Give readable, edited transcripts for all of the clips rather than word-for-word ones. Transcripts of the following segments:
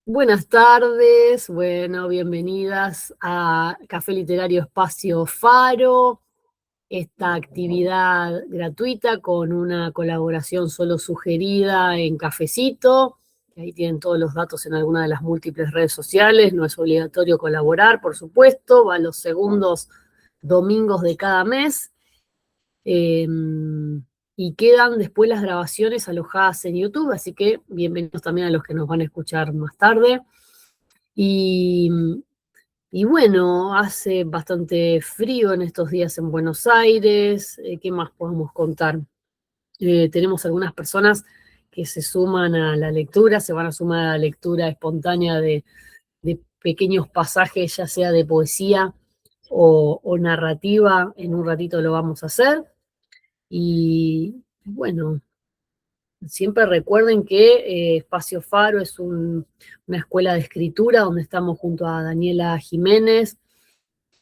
Buenas tardes, bueno, bienvenidas a Café Literario Espacio Faro, esta actividad gratuita con una colaboración solo sugerida en Cafecito. Ahí tienen todos los datos en alguna de las múltiples redes sociales, no es obligatorio colaborar, por supuesto, va los segundos domingos de cada mes. Y quedan después las grabaciones alojadas en YouTube, así que bienvenidos también a los que nos van a escuchar más tarde. Y, y bueno, hace bastante frío en estos días en Buenos Aires. ¿Qué más podemos contar? Tenemos algunas personas que se suman a la lectura, se van a sumar a la lectura espontánea de pequeños pasajes, ya sea de poesía o narrativa. En un ratito lo vamos a hacer. Y bueno, siempre recuerden que Espacio Faro es una escuela de escritura donde estamos junto a Daniela Jiménez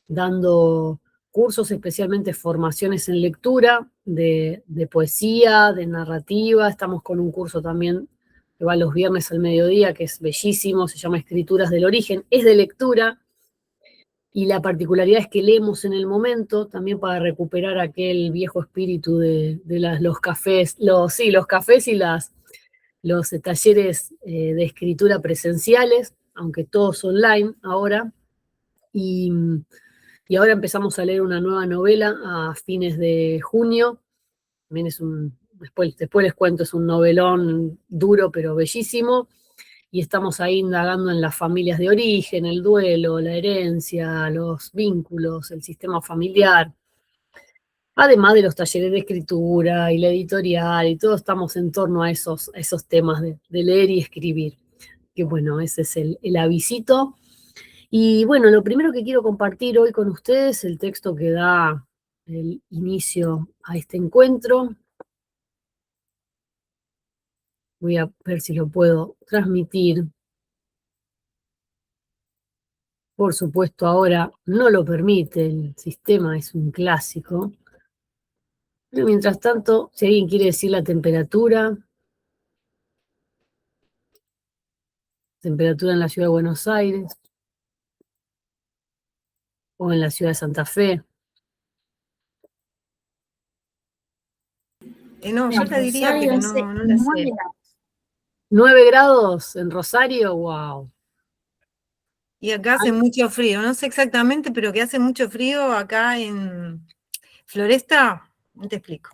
dando cursos, especialmente formaciones en lectura, de poesía, de narrativa. Estamos con un curso también que va los viernes al mediodía, que es bellísimo, se llama Escrituras del Origen, es de lectura, y la particularidad es que leemos en el momento, también para recuperar aquel viejo espíritu de los cafés, los cafés y los talleres de escritura presenciales, aunque todos online ahora. Y, y ahora empezamos a leer una nueva novela a fines de junio. También después les cuento, es un novelón duro pero bellísimo. Y estamos ahí indagando en las familias de origen, el duelo, la herencia, los vínculos, el sistema familiar, además de los talleres de escritura y la editorial, y todos estamos en torno a esos temas de leer y escribir. Que bueno, ese es el avisito. Y bueno, lo primero que quiero compartir hoy con ustedes, el texto que da el inicio a este encuentro. Voy a ver si lo puedo transmitir. Por supuesto, ahora no lo permite, el sistema es un clásico. Pero mientras tanto, si alguien quiere decir la temperatura en la ciudad de Buenos Aires o en la ciudad de Santa Fe. No, yo te diría, pero no la sé. 9 grados en Rosario, wow. Y acá hace mucho frío, no sé exactamente, pero que hace mucho frío acá en Floresta, no te explico.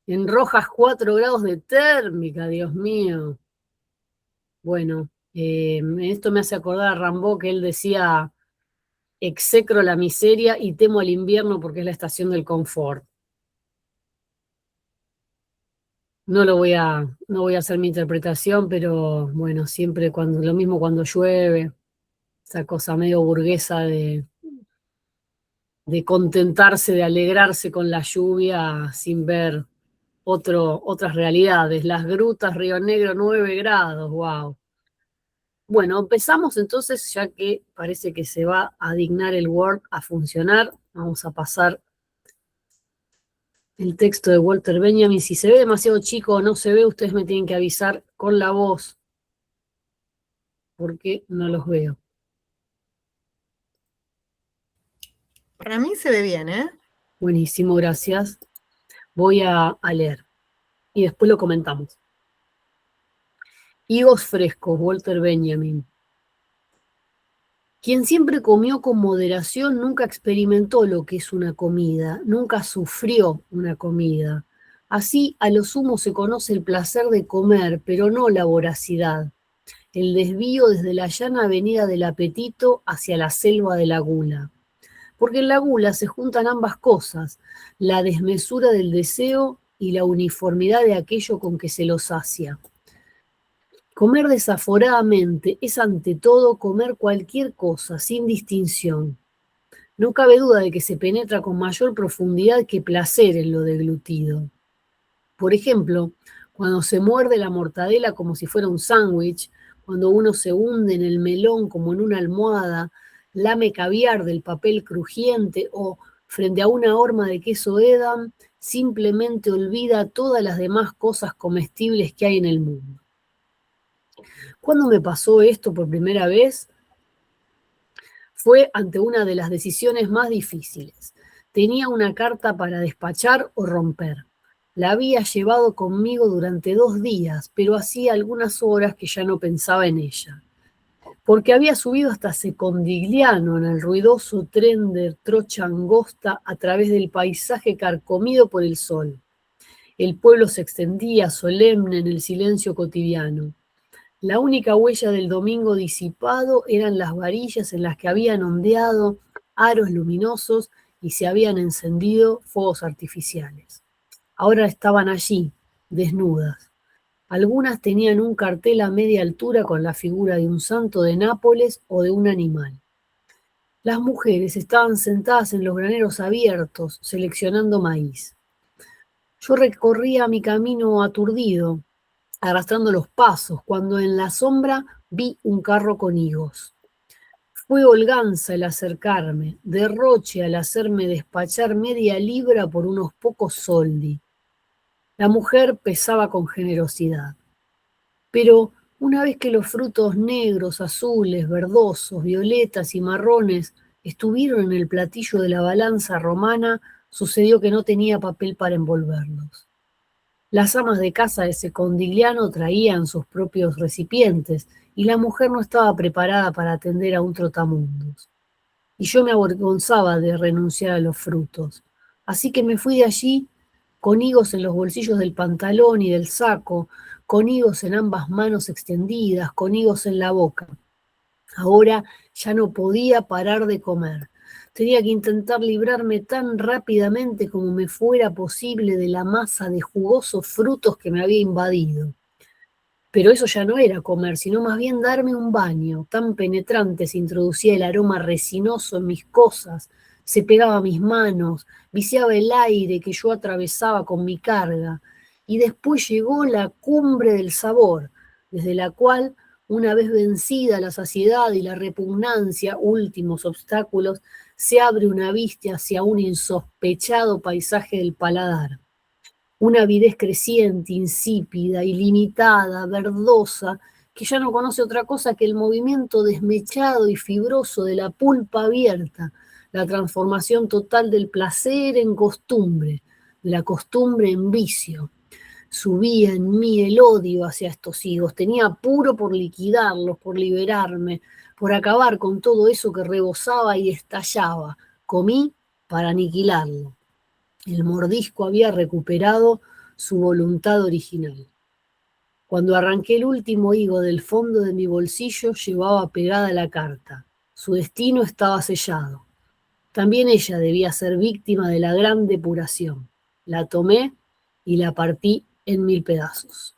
En Rojas 4 grados de térmica, Dios mío. Bueno, esto me hace acordar a Rimbaud, que él decía: execro la miseria y temo el invierno porque es la estación del confort. No voy a hacer mi interpretación, pero bueno, siempre lo mismo cuando llueve, esa cosa medio burguesa de contentarse, de alegrarse con la lluvia sin ver otras realidades. Las grutas, Río Negro, 9 grados, wow. Bueno, empezamos entonces, ya que parece que se va a dignar el Word a funcionar. Vamos a pasar el texto de Walter Benjamin. Si se ve demasiado chico o no se ve, ustedes me tienen que avisar con la voz, porque no los veo. Para mí se ve bien, ¿eh? Buenísimo, gracias. Voy a leer y después lo comentamos. Higos frescos, Walter Benjamin. Quien siempre comió con moderación nunca experimentó lo que es una comida, nunca sufrió una comida. Así, a lo sumo se conoce el placer de comer, pero no la voracidad, el desvío desde la llana avenida del apetito hacia la selva de la gula. Porque en la gula se juntan ambas cosas, la desmesura del deseo y la uniformidad de aquello con que se lo sacia. Comer desaforadamente es ante todo comer cualquier cosa, sin distinción. No cabe duda de que se penetra con mayor profundidad que placer en lo deglutido. Por ejemplo, cuando se muerde la mortadela como si fuera un sándwich, cuando uno se hunde en el melón como en una almohada, lame caviar del papel crujiente o, frente a una horma de queso Edam, simplemente olvida todas las demás cosas comestibles que hay en el mundo. ¿Cuándo me pasó esto por primera vez? Fue ante una de las decisiones más difíciles. Tenía una carta para despachar o romper. La había llevado conmigo durante 2 días, pero hacía algunas horas que ya no pensaba en ella, porque había subido hasta Secondigliano en el ruidoso tren de trocha angosta a través del paisaje carcomido por el sol. El pueblo se extendía solemne en el silencio cotidiano. La única huella del domingo disipado eran las varillas en las que habían ondeado aros luminosos y se habían encendido fuegos artificiales. Ahora estaban allí, desnudas. Algunas tenían un cartel a media altura con la figura de un santo de Nápoles o de un animal. Las mujeres estaban sentadas en los graneros abiertos, seleccionando maíz. Yo recorría mi camino aturdido, arrastrando los pasos, cuando en la sombra vi un carro con higos. Fue holganza el acercarme, derroche al hacerme despachar media libra por unos pocos soldi. La mujer pesaba con generosidad. Pero una vez que los frutos negros, azules, verdosos, violetas y marrones estuvieron en el platillo de la balanza romana, sucedió que no tenía papel para envolverlos. Las amas de casa de Secondigliano traían sus propios recipientes y la mujer no estaba preparada para atender a un trotamundos. Y yo me avergonzaba de renunciar a los frutos. Así que me fui de allí con higos en los bolsillos del pantalón y del saco, con higos en ambas manos extendidas, con higos en la boca. Ahora ya no podía parar de comer. Tenía que intentar librarme tan rápidamente como me fuera posible de la masa de jugosos frutos que me había invadido. Pero eso ya no era comer, sino más bien darme un baño. Tan penetrante se introducía el aroma resinoso en mis cosas, se pegaba a mis manos, viciaba el aire que yo atravesaba con mi carga. Y después llegó la cumbre del sabor, desde la cual, una vez vencida la saciedad y la repugnancia, últimos obstáculos, se abre una vista hacia un insospechado paisaje del paladar. Una avidez creciente, insípida, ilimitada, verdosa, que ya no conoce otra cosa que el movimiento desmechado y fibroso de la pulpa abierta, la transformación total del placer en costumbre, de la costumbre en vicio. Subía en mí el odio hacia estos higos, tenía apuro por liquidarlos, por liberarme, por acabar con todo eso que rebosaba y estallaba. Comí para aniquilarlo. El mordisco había recuperado su voluntad original. Cuando arranqué el último higo del fondo de mi bolsillo, llevaba pegada la carta. Su destino estaba sellado. También ella debía ser víctima de la gran depuración. La tomé y la partí en 1000 pedazos.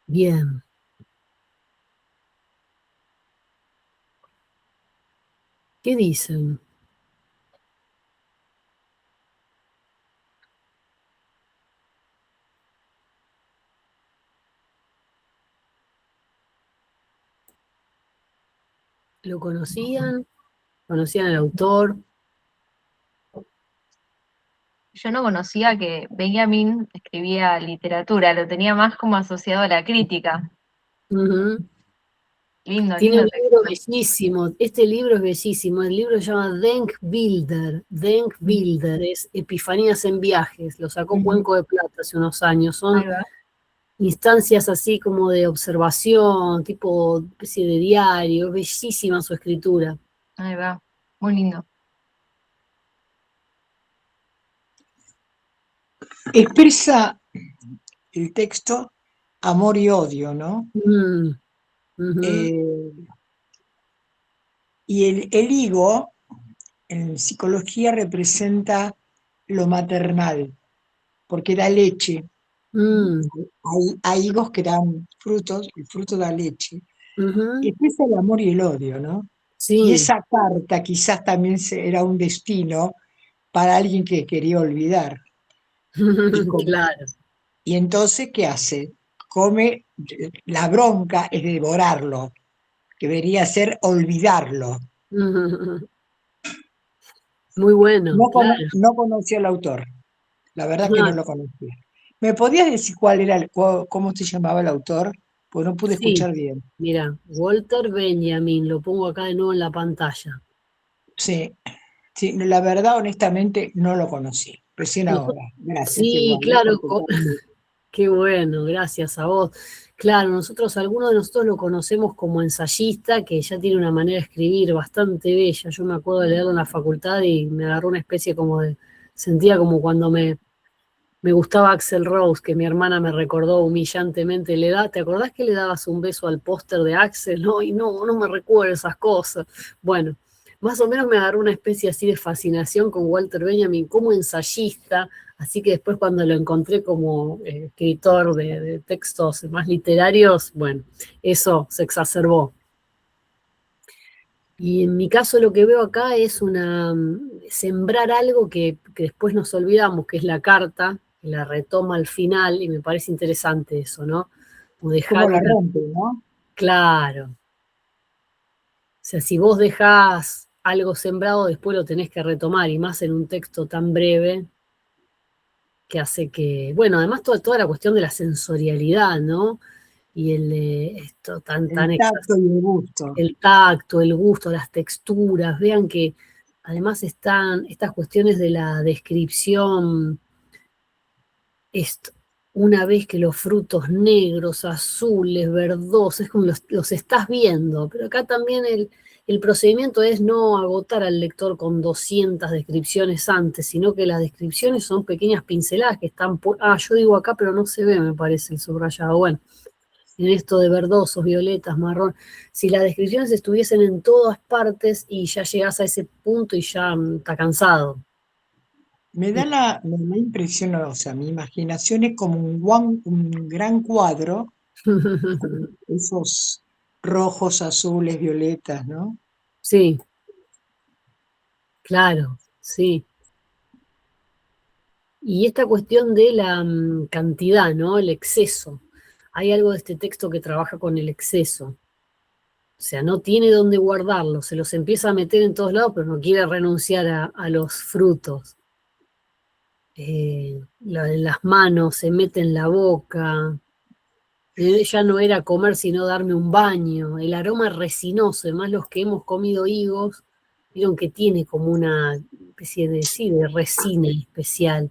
Bien. ¿Qué dicen? ¿Lo conocían? ¿Conocían al autor? Yo no conocía que Benjamin escribía literatura, lo tenía más como asociado a la crítica. Uh-huh. Lindo, Tiene lindo un texto. libro bellísimo, este libro es bellísimo, el libro se llama Denkbilder, es Epifanías en viajes, lo sacó Cuenco de Plata hace unos años, son instancias así como de observación, tipo especie de diario, bellísima su escritura. Ahí va, muy lindo. Expresa el texto amor y odio, ¿no? Y el higo, en psicología, representa lo maternal, porque da leche. Hay higos que dan frutos, el fruto da leche. Y expresa el amor y el odio, ¿no? Sí. Y esa carta quizás también era un destino para alguien que quería olvidar. Claro. Y entonces, ¿qué hace? Come, la bronca es devorarlo, que debería ser olvidarlo. Muy bueno, No, claro. no conocía al autor, la verdad que no Ah, lo conocía. ¿Me podías decir cuál era cómo se llamaba el autor? Pues no pude sí, escuchar bien. mira, Walter Benjamin, lo pongo acá de nuevo en la pantalla. Sí, sí, la verdad, honestamente, no lo conocí. Recién Noso- ahora. Gracias sí, igual, claro, por compartir. qué bueno, gracias a vos. Claro, algunos de nosotros lo conocemos como ensayista, que ya tiene una manera de escribir bastante bella. Yo me acuerdo de leerlo en la facultad y me agarró una especie como sentía como cuando me gustaba Axl Rose, que mi hermana me recordó humillantemente, ¿te acordás que le dabas un beso al póster de Axl? No, y no me recuerdo esas cosas. Bueno, más o menos me agarró una especie así de fascinación con Walter Benjamin como ensayista, así que después cuando lo encontré como escritor de textos más literarios, bueno, eso se exacerbó. Y en mi caso lo que veo acá es sembrar algo que después nos olvidamos, que es la carta, que la retoma al final, y me parece interesante eso, ¿no? O ¿Cómo dejar la rompe, no? claro. O sea, si vos dejás algo sembrado, después lo tenés que retomar, y más en un texto tan breve, que hace que, bueno, además toda la cuestión de la sensorialidad, ¿no? Y esto tan El tacto y el gusto. el tacto, el gusto, las texturas, vean que además están estas cuestiones de la descripción, esto, una vez que los frutos negros, azules, verdosos, es como los estás viendo, pero acá también el procedimiento es no agotar al lector con 200 descripciones antes, sino que las descripciones son pequeñas pinceladas que están yo digo acá, pero no se ve, me parece, el subrayado. Bueno, en esto de verdosos, violetas, marrón, si las descripciones estuviesen en todas partes y ya llegás a ese punto y ya está cansado. Me da impresión, o sea, mi imaginación es como un gran cuadro con esos rojos, azules, violetas, ¿no? Sí, claro, sí. Y esta cuestión de la cantidad, ¿no? El exceso. Hay algo de este texto que trabaja con el exceso. O sea, no tiene dónde guardarlo, se los empieza a meter en todos lados, pero no quiere renunciar a los frutos. Las manos, se mete en la boca. Ya no era comer, sino darme un baño. El aroma resinoso, además los que hemos comido higos, vieron que tiene como una especie de, sí, de resina especial.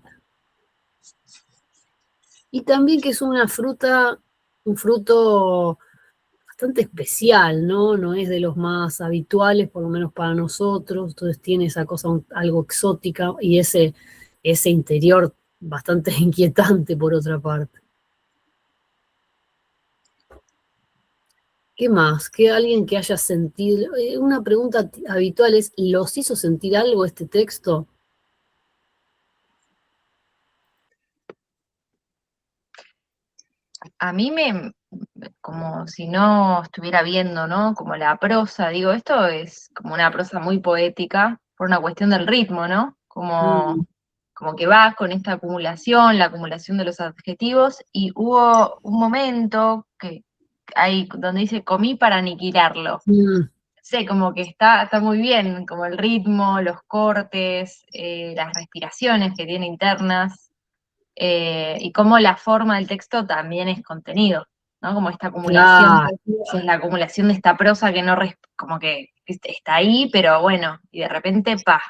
Y también que es una fruta, un fruto bastante especial, ¿no? No es de los más habituales, por lo menos para nosotros, entonces tiene esa cosa algo exótica y ese interior bastante inquietante por otra parte. ¿Qué más? ¿Que alguien que haya sentido? Una pregunta habitual es, ¿los hizo sentir algo este texto? A mí como si no estuviera viendo, ¿no? Como la prosa, digo, esto es como una prosa muy poética por una cuestión del ritmo, ¿no? Mm, Como que vas con esta acumulación, la acumulación de los adjetivos, y hubo un momento que hay donde dice comí para aniquilarlo. mm, Sé, como que está muy bien, como el ritmo, los cortes, las respiraciones que tiene internas, y cómo la forma del texto también es contenido, ¿no? Como esta acumulación, claro. es la acumulación de esta prosa que no, como que está ahí, pero bueno, y de repente, pa.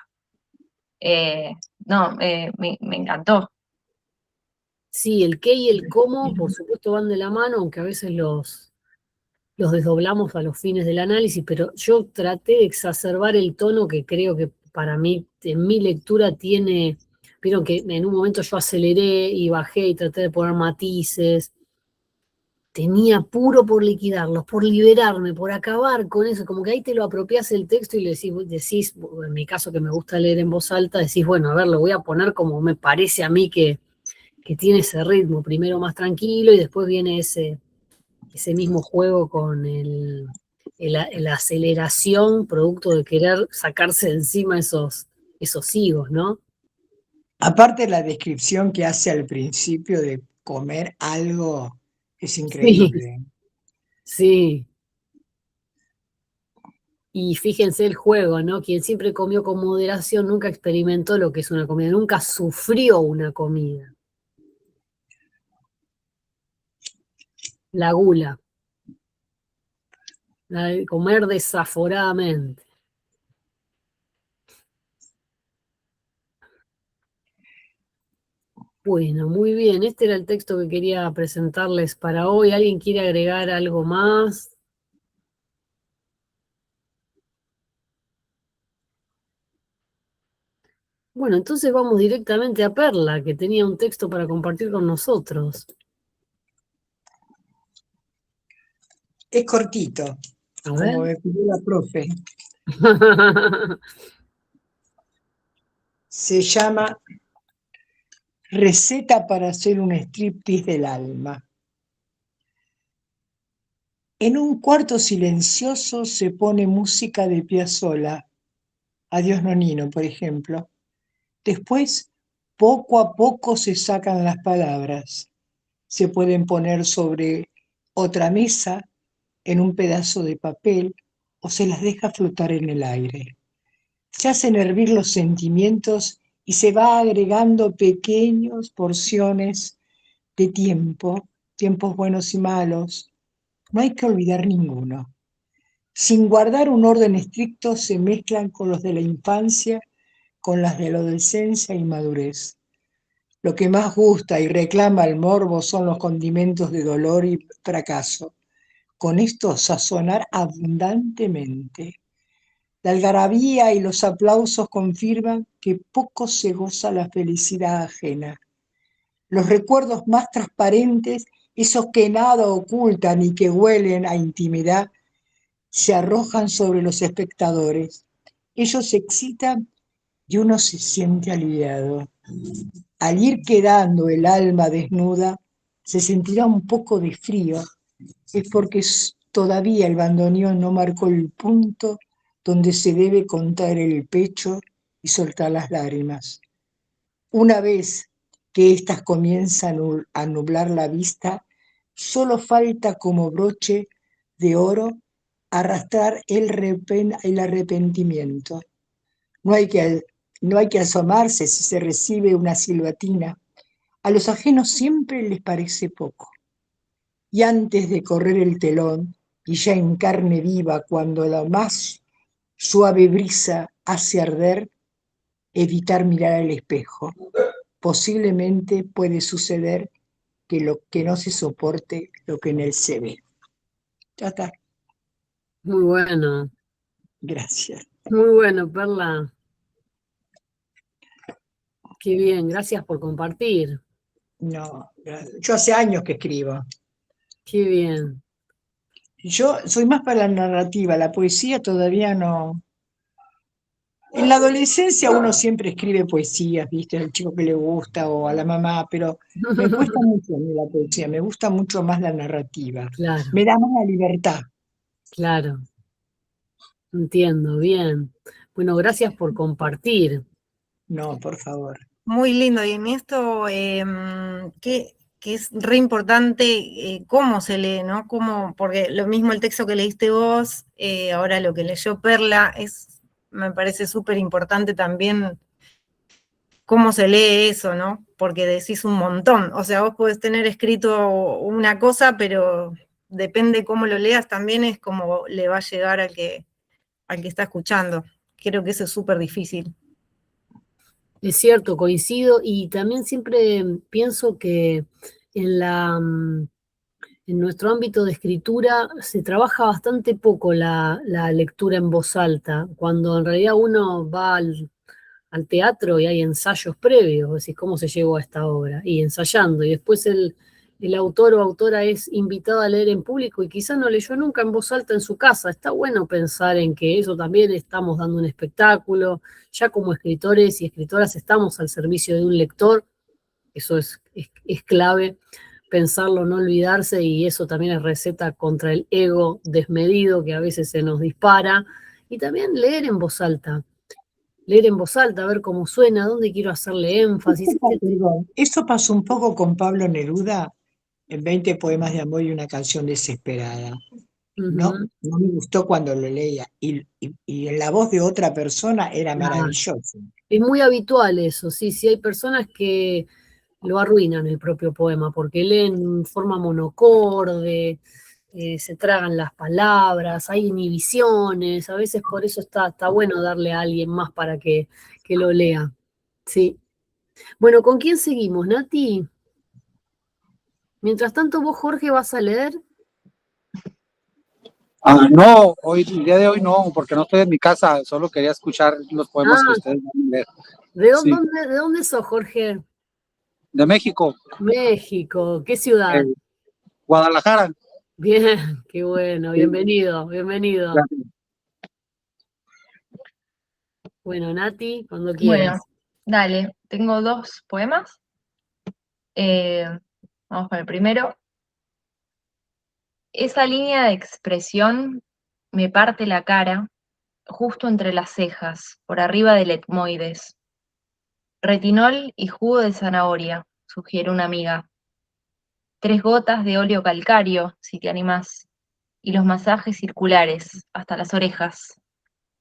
No, me encantó. Sí, el qué y el cómo, por supuesto, van de la mano, aunque a veces los desdoblamos a los fines del análisis, pero yo traté de exacerbar el tono que creo que para mí, en mi lectura, tiene, vieron que en un momento yo aceleré y bajé y traté de poner matices, tenía puro por liquidarlos, por liberarme, por acabar con eso, como que ahí te lo apropias el texto y le decís, en mi caso que me gusta leer en voz alta, decís, bueno, a ver, lo voy a poner como me parece a mí que tiene ese ritmo, primero más tranquilo y después viene ese mismo juego con la aceleración producto de querer sacarse de encima esos higos, ¿no? Aparte la descripción que hace al principio de comer algo es Sí, increíble. sí, Y fíjense el juego, ¿no? Quien siempre comió con moderación nunca experimentó lo que es una comida, nunca sufrió una comida. La gula. La de comer desaforadamente. Bueno, muy bien. Este era el texto que quería presentarles para hoy. ¿Alguien quiere agregar algo más? Bueno, entonces vamos directamente a Perla, que tenía un texto para compartir con nosotros. Es cortito, A como ver. me pidió la profe. Se llama Receta para hacer un striptease del alma. En un cuarto silencioso se pone música de Piazzolla, Adiós Nonino, por ejemplo. Después, poco a poco se sacan las palabras. Se pueden poner sobre otra mesa, en un pedazo de papel, o se las deja flotar en el aire. Se hacen hervir los sentimientos y se va agregando pequeñas porciones de tiempo, tiempos buenos y malos. No hay que olvidar ninguno. Sin guardar un orden estricto, se mezclan con los de la infancia, con las de la adolescencia y madurez. Lo que más gusta y reclama el morbo son los condimentos de dolor y fracaso. Con esto sazonar abundantemente. La algarabía y los aplausos confirman que poco se goza la felicidad ajena. Los recuerdos más transparentes, esos que nada ocultan y que huelen a intimidad, se arrojan sobre los espectadores. Ellos se excitan y uno se siente aliviado. Al ir quedando el alma desnuda, se sentirá un poco de frío. Es porque todavía el bandoneón no marcó el punto donde se debe contar el pecho y soltar las lágrimas. Una vez que éstas comienzan a nublar la vista, solo falta como broche de oro arrastrar el arrepentimiento. No hay que asomarse si se recibe una silbatina. A los ajenos siempre les parece poco. Y antes de correr el telón, y ya en carne viva, cuando la más suave brisa hace arder, evitar mirar al espejo. Posiblemente puede suceder que lo que no se soporte lo que en él se ve. Ya está. Muy bueno. Gracias. Muy bueno, Perla. Qué bien, gracias por compartir. No, yo hace años que escribo. Qué bien. Yo soy más para la narrativa, la poesía todavía no. En la adolescencia uno siempre escribe poesías, ¿viste? Al chico que le gusta o a la mamá, pero me cuesta mucho a mí la poesía, me gusta mucho más la narrativa. Claro, Me da más la libertad. claro. Entiendo, bien. Bueno, gracias por compartir. No, por favor. Muy lindo, y en esto que es re importante cómo se lee, ¿no? Porque lo mismo el texto que leíste vos, ahora lo que leyó Perla, me parece súper importante también cómo se lee eso, ¿no? Porque decís un montón. O sea, vos podés tener escrito una cosa, pero depende cómo lo leas, también es como le va a llegar al que está escuchando. Creo que eso es súper difícil. Es cierto, coincido, y también siempre pienso que en nuestro ámbito de escritura se trabaja bastante poco la lectura en voz alta, cuando en realidad uno va al teatro y hay ensayos previos, decís, ¿cómo se llegó a esta obra? Y ensayando, y después el autor o autora es invitado a leer en público y quizás no leyó nunca en voz alta en su casa. Está bueno pensar en que eso también estamos dando un espectáculo, ya como escritores y escritoras estamos al servicio de un lector, eso es clave, pensarlo, no olvidarse, y eso también es receta contra el ego desmedido que a veces se nos dispara, y también leer en voz alta, a ver cómo suena, dónde quiero hacerle énfasis. Perdón, eso pasó un poco con Pablo Neruda en 20 poemas de amor y una canción desesperada. no, Ujú. no me gustó cuando lo leía. Y en la voz de otra persona era Ah, maravilloso. es muy habitual eso, sí, sí hay personas que lo arruinan el propio poema, porque leen en forma monocorde, se tragan las palabras, hay inhibiciones, a veces por eso está bueno darle a alguien más para que lo lea. Sí. Bueno, ¿con quién seguimos, Nati? Mientras tanto, vos, Jorge, vas a leer. No, hoy, el día de hoy no, porque no estoy en mi casa, solo quería escuchar los poemas que Ah, ustedes van a leer. ¿de Sí, dónde sos, Jorge? de México, México, ¿qué ciudad? eh, Guadalajara. Bien, qué bueno, Sí, bienvenido, bienvenido. gracias. Bueno, Nati, cuando Bueno, quieras. dale, tengo dos poemas. Eh, Vamos con el primero. Esa línea de expresión me parte la cara justo entre las cejas, por arriba del etmoides. Retinol y jugo de zanahoria, sugiere una amiga. 3 gotas de óleo calcáreo, si te animás, y los masajes circulares hasta las orejas,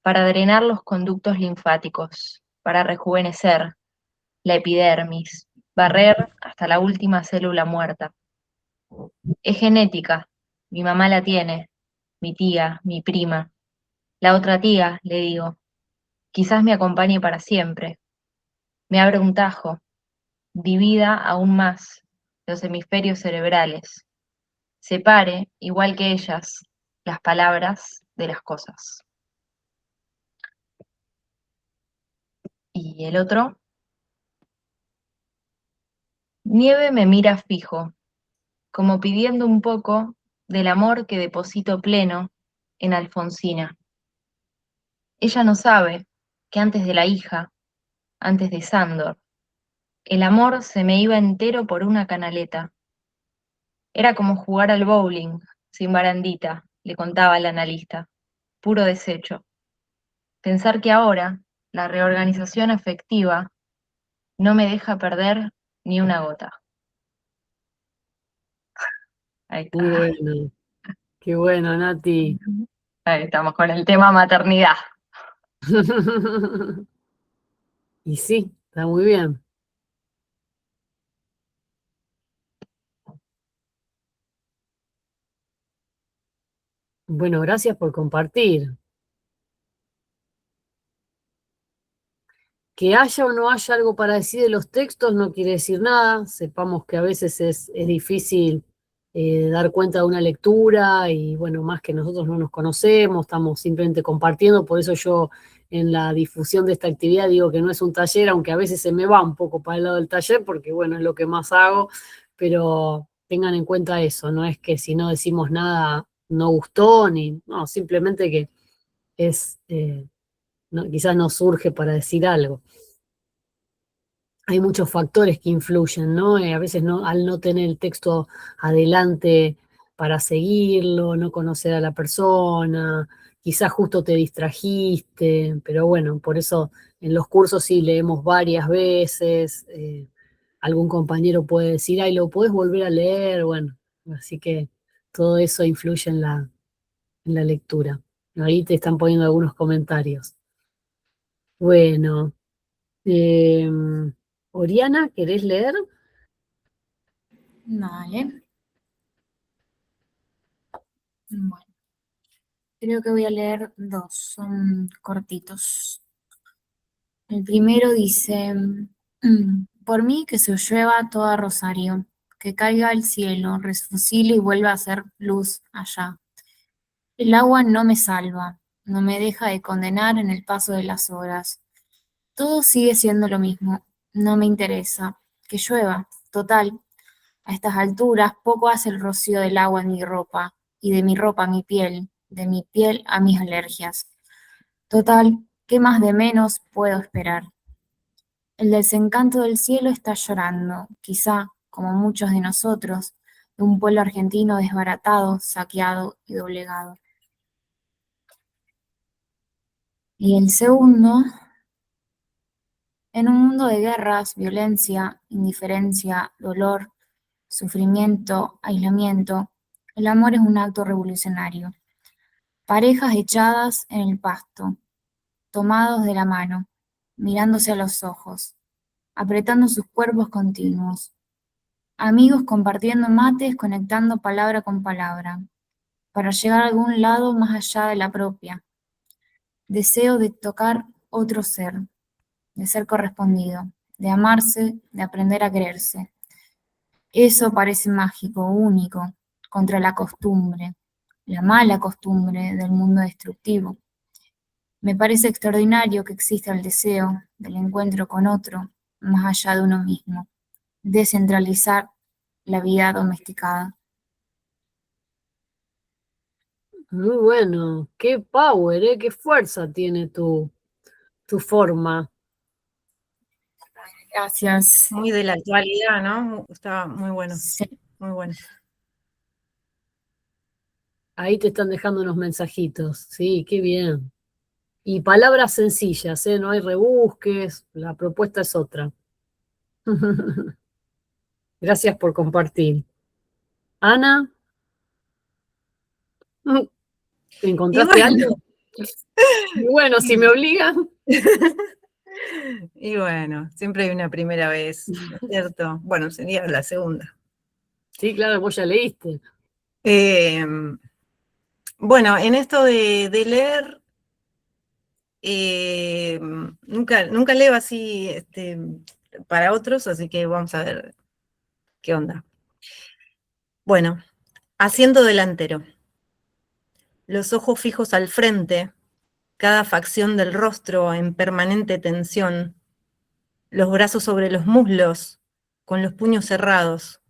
para drenar los conductos linfáticos, para rejuvenecer la epidermis, barrer hasta la última célula muerta. Es genética, mi mamá la tiene, mi tía, mi prima. La otra tía, le digo, quizás me acompañe para siempre. Me abre un tajo, divida aún más los hemisferios cerebrales. Separe, igual que ellas, las palabras de las cosas. Y el otro, Nieve me mira fijo, como pidiendo un poco del amor que deposito pleno en Alfonsina. Ella no sabe que antes de la hija, antes de Sándor, el amor se me iba entero por una canaleta. Era como jugar al bowling, sin barandita, le contaba el analista. Puro desecho. Pensar que ahora la reorganización afectiva no me deja perder ni una gota. Ahí Muy está. bueno, qué bueno, Nati. Ahí estamos con el tema maternidad. Y sí, está muy bien. Bueno, gracias por compartir. Que haya o no haya algo para decir de los textos no quiere decir nada. Sepamos que a veces es difícil dar cuenta de una lectura y bueno, más que nosotros no nos conocemos, estamos simplemente compartiendo. Por eso yo en la difusión de esta actividad digo que no es un taller, aunque a veces se me va un poco para el lado del taller, porque bueno, es lo que más hago, pero tengan en cuenta eso, no es que si no decimos nada no gustó, ni no, simplemente que es, quizás no surge para decir algo. Hay muchos factores que influyen, ¿no? A veces no, al no tener el texto adelante para seguirlo, no conocer a la persona, quizás justo te distrajiste, pero bueno, por eso en los cursos sí leemos varias veces, algún compañero puede decir, ay, lo puedes volver a leer, bueno, así que todo eso influye en la lectura. Ahí te están poniendo algunos comentarios. Bueno. Oriana, ¿querés leer? Vale. Bueno, creo que voy a leer dos, son cortitos. El primero dice, por mí que se llueva toda Rosario, que caiga el cielo, refusile y vuelva a ser luz allá. El agua no me salva, no me deja de condenar en el paso de las horas. Todo sigue siendo lo mismo, no me interesa. Que llueva, total. A estas alturas poco hace el rocío del agua en mi ropa, y de mi ropa a mi piel, de mi piel a mis alergias. Total, ¿qué más de menos puedo esperar? El desencanto del cielo está llorando, quizá, como muchos de nosotros, de un pueblo argentino desbaratado, saqueado y doblegado. Y el segundo, en un mundo de guerras, violencia, indiferencia, dolor, sufrimiento, aislamiento, el amor es un acto revolucionario. Parejas echadas en el pasto, tomados de la mano, mirándose a los ojos, apretando sus cuerpos continuos. Amigos compartiendo mates, conectando palabra con palabra, para llegar a algún lado más allá de la propia. Deseo de tocar otro ser, de ser correspondido, de amarse, de aprender a quererse. Eso parece mágico, único, contra la costumbre, la mala costumbre del mundo destructivo. Me parece extraordinario que exista el deseo del encuentro con otro, más allá de uno mismo, descentralizar la vida domesticada. Muy bueno, qué power, ¿eh? Qué fuerza tiene tu forma. Gracias. Muy de la actualidad, ¿no? Está muy bueno, Sí. muy bueno. Ahí te están dejando unos mensajitos, sí, qué bien. Y palabras sencillas, ¿eh? No hay rebusques, la propuesta es otra. Gracias por compartir. Ana, Y ¿encontraste bueno, algo? Y bueno, si me obligan. y bueno, siempre hay una primera vez, ¿no es cierto? Bueno, sería la segunda. Sí, claro, vos ya leíste. Bueno, en esto de leer, nunca leo así para otros, así que vamos a ver qué onda. Bueno, asiento delantero. Los ojos fijos al frente, cada facción del rostro en permanente tensión, los brazos sobre los muslos, con los puños cerrados.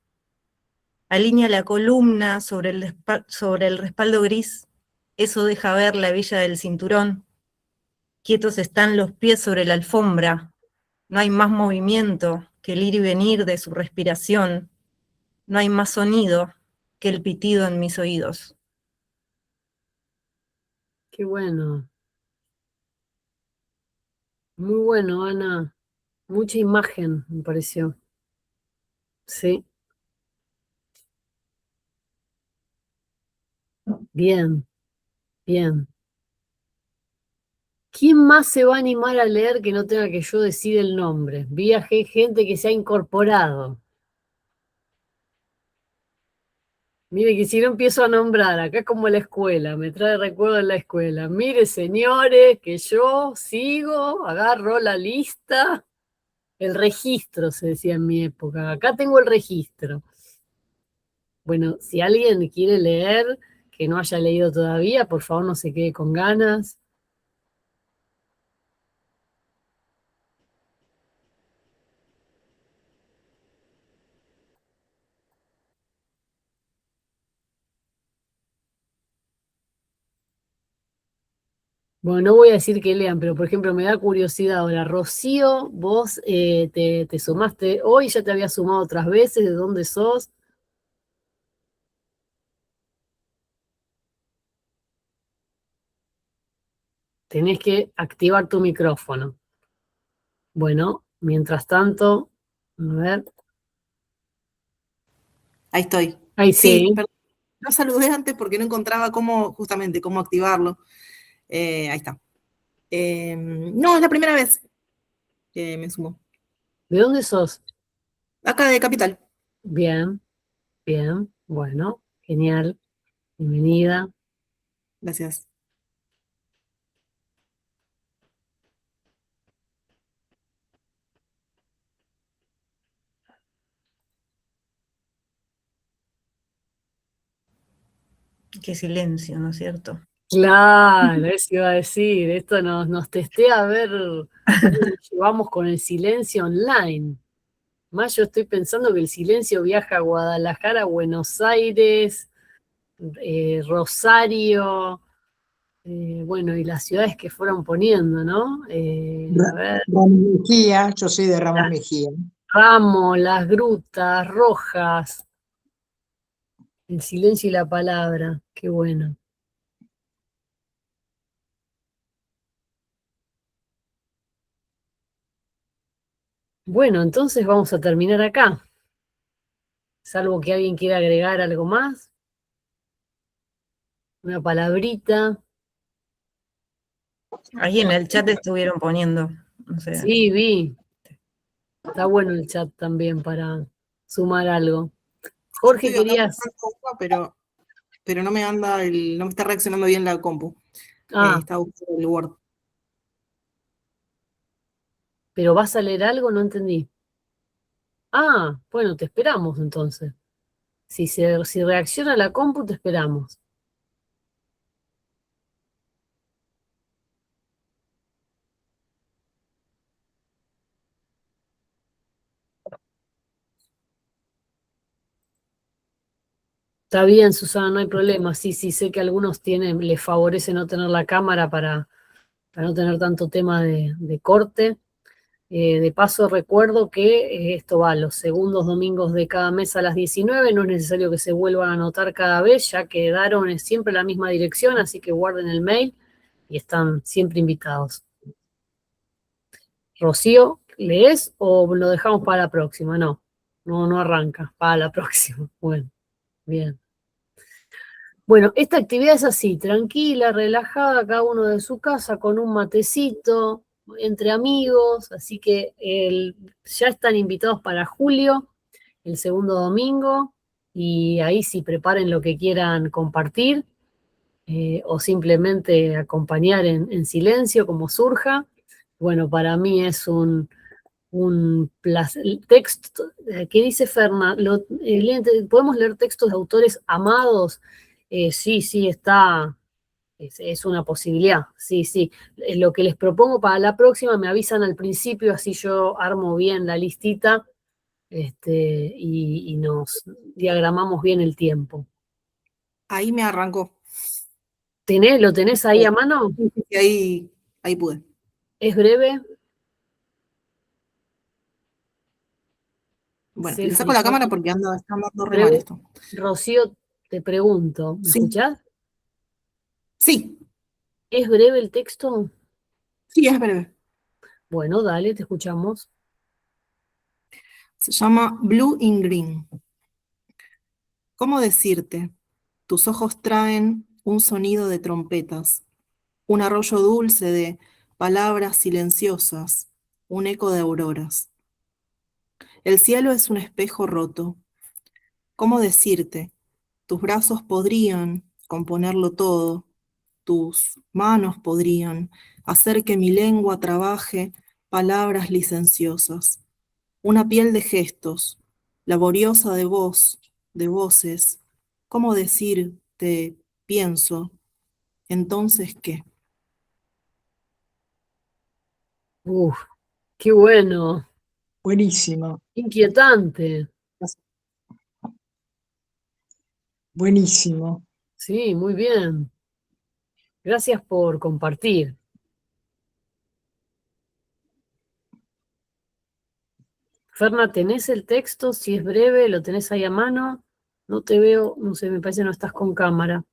Alinea la columna sobre el respaldo gris, eso deja ver la hebilla del cinturón. Quietos están los pies sobre la alfombra, no hay más movimiento que el ir y venir de su respiración, no hay más sonido que el pitido en mis oídos. Qué bueno. Muy bueno, Ana. Mucha imagen, me pareció. Sí. Bien, bien. ¿Quién más se va a animar a leer que no tenga que yo decir el nombre? Viaje, gente que se ha incorporado. Mire que si no empiezo a nombrar, acá es como la escuela, me trae recuerdo de la escuela. Mire, señores, que yo sigo, agarro la lista, el registro, se decía en mi época. Acá tengo el registro. Bueno, si alguien quiere leer, que no haya leído todavía, por favor no se quede con ganas. Bueno, no voy a decir que lean, pero por ejemplo me da curiosidad ahora. Rocío, vos te sumaste hoy, ya te había sumado otras veces, ¿de dónde sos? Tenés que activar tu micrófono. Bueno, mientras tanto, a ver. Ahí estoy. Ahí Sí, sí. perdón, no saludé antes porque no encontraba justamente cómo activarlo. Ahí está. No, es la primera vez que me sumo. ¿De dónde sos? Acá de Capital. Bien, bien, bueno, genial. Bienvenida. Gracias. Qué silencio, ¿no es cierto? Claro, eso iba a decir. Esto nos testea a ver cómo nos llevamos con el silencio online. Más yo estoy pensando que el silencio viaja a Guadalajara, Buenos Aires, Rosario, bueno, y las ciudades que fueron poniendo, ¿no? A ver, Ramos Mejía, yo soy de Ramos Mejía. Ramos, las grutas, Rojas, el silencio y la palabra, qué bueno. Bueno, entonces vamos a terminar acá, salvo que alguien quiera agregar algo más, una palabrita. Ahí en el chat estuvieron poniendo. O sea, Sí, vi. Está bueno el chat también para sumar algo. Jorge, Estoy acá querías... buscando una, pero no me anda no me está reaccionando bien la compu. Ah, Estaba buscando el Word. pero ¿vas a leer algo? No entendí. Ah, bueno, te esperamos entonces. Si reacciona la compu, te esperamos. Está bien, Susana, no hay problema. Sí, sí, sé que a algunos les favorece no tener la cámara para no tener tanto tema de corte. De paso, recuerdo que esto va los segundos domingos de cada mes a las 19. No es necesario que se vuelvan a anotar cada vez, ya quedaron siempre en la misma dirección, así que guarden el mail y están siempre invitados. Rocío, ¿lees o lo dejamos para la próxima? No arranca, para la próxima. Bueno, bien. Bueno, esta actividad es así, tranquila, relajada, cada uno de su casa, con un matecito, entre amigos, así que ya están invitados para julio, el segundo domingo, y ahí sí preparen lo que quieran compartir, o simplemente acompañar en silencio, como surja. Bueno, para mí es un placer. El texto, ¿qué dice Ferna? ¿Podemos leer textos de autores amados? Sí, sí, es una posibilidad, sí, sí. Lo que les propongo para la próxima, me avisan al principio, así yo armo bien la listita, y nos diagramamos bien el tiempo. Ahí me arrancó. ¿Lo tenés ahí a mano? Sí, ahí pude. ¿Es breve? Bueno, le saco Selfie, la cámara porque está andando re mal esto. Rocío, te pregunto, ¿me Sí. escuchás? Sí, ¿Es breve el texto? sí, es breve. Bueno, dale, te escuchamos. Se llama Blue in Green. ¿Cómo decirte? Tus ojos traen un sonido de trompetas, un arroyo dulce de palabras silenciosas, un eco de auroras. El cielo es un espejo roto. ¿Cómo decirte? Tus brazos podrían componerlo todo, tus manos podrían hacer que mi lengua trabaje palabras licenciosas. Una piel de gestos, laboriosa de voz, de voces. ¿Cómo decir te pienso? Entonces, ¿qué? Uf, qué bueno, Buenísimo, inquietante. buenísimo. Sí, muy bien. Gracias por compartir. Ferna, ¿tenés el texto? Si es breve, ¿lo tenés ahí a mano? No te veo, no sé, me parece que no estás con cámara.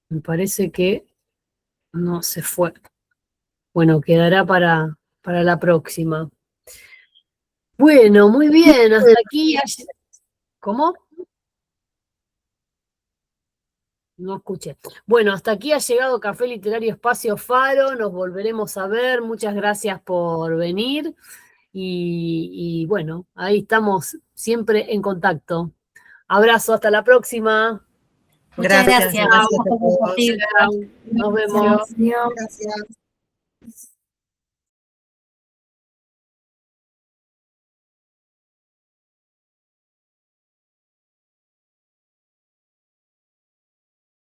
Me parece que no se fue. Bueno, quedará para la próxima. Bueno, muy bien, hasta aquí. ¿Cómo? No escuché. Bueno, hasta aquí ha llegado Café Literario Espacio Faro. Nos volveremos a ver. Muchas gracias por venir. Y bueno, ahí estamos siempre en contacto. Abrazo, hasta la próxima. Muchas gracias, gracias. gracias a por todos. compartir. Chao, nos vemos. Adiós. Gracias.